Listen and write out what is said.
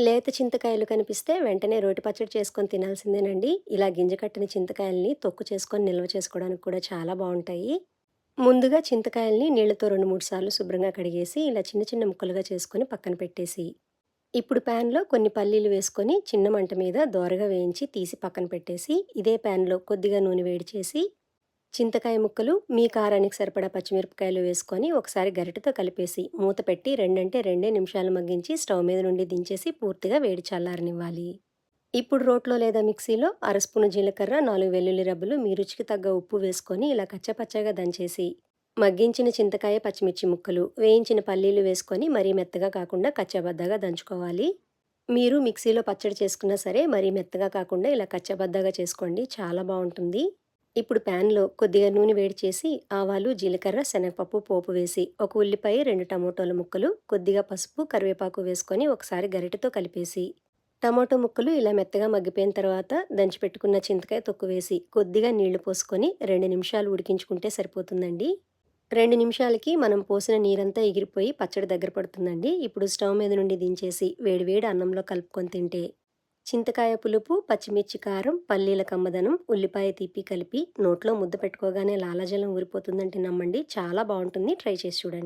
లేత చింతకాయలు కనిపిస్తే వెంటనే రోటి పచ్చడి చేసుకొని తినాల్సిందేనండి. ఇలా గింజ కట్టిన చింతకాయల్ని తొక్కు చేసుకొని నిల్వ చేసుకోవడానికి కూడా చాలా బావుంటాయి. ముందుగా చింతకాయల్ని నీళ్లతో 2, 3 సార్లు శుభ్రంగా కడిగేసి ఇలా చిన్న చిన్న ముక్కలుగా చేసుకొని పక్కన పెట్టేసి, ఇప్పుడు ప్యాన్‌లో కొన్ని పల్లీలు వేసుకొని చిన్న మంట మీద దోరగా వేయించి తీసి పక్కన పెట్టేసి, ఇదే ప్యాన్‌లో కొద్దిగా నూనె వేడి చేసి, చింతకాయ ముక్కలు, మీ కారానికి సరిపడా పచ్చిమిరపకాయలు వేసుకొని ఒకసారి గరిటెతో కలిపేసి మూత పెట్టి 2 నిమిషాలు మగ్గించి స్టవ్ మీద నుండి దించేసి పూర్తిగా వేడి చల్లారనివ్వాలి. ఇప్పుడు రోట్లో లేదా మిక్సీలో అర స్పూను జీలకర్ర, 4 వెల్లుల్లి రెబ్బలు, మీ రుచికి తగ్గ ఉప్పు వేసుకొని ఇలా కచ్చాపచ్చాగా దంచేసి, మగ్గించిన చింతకాయ, పచ్చిమిర్చి ముక్కలు, వేయించిన పల్లీలు వేసుకొని మరీ మెత్తగా కాకుండా కచ్చాబద్దాగా దంచుకోవాలి. మీరు మిక్సీలో పచ్చడి చేసుకున్నా సరే మరీ మెత్తగా కాకుండా ఇలా కచ్చాబద్దాగా చేసుకోండి. చాలా బావుంటుంది. ఇప్పుడు ప్యాన్‌లో కొద్దిగా నూనె వేడి చేసి ఆవాలు, జీలకర్ర, శనగపప్పు పోపు వేసి, ఒక ఉల్లిపాయ, 2 టమోటాల ముక్కలు, కొద్దిగా పసుపు, కరివేపాకు వేసుకొని ఒకసారి గరిటెతో కలిపేసి, టమాటో ముక్కలు ఇలా మెత్తగా మగ్గిపోయిన తర్వాత దంచిపెట్టుకున్న చింతకాయ తొక్కు వేసి, కొద్దిగా నీళ్లు పోసుకొని 2 నిమిషాలు ఉడికించుకుంటే సరిపోతుందండి. 2 నిమిషాలకి మనం పోసిన నీరంతా ఎగిరిపోయి పచ్చడి దగ్గర పడుతుందండి. ఇప్పుడు స్టవ్ మీద నుండి దించేసి వేడి వేడి అన్నంలో కలుపుకొని తింటే చింతకాయ పులుపు, పచ్చిమిర్చి కారం, పల్లీల కమ్మదనం, ఉల్లిపాయ తీపి కలిపి నోట్లో ముద్ద పెట్టుకోగానే లాలాజలం ఊరిపోతుందంటే నమ్మండి. చాలా బావుంటుంది. ట్రై చేసి చూడండి.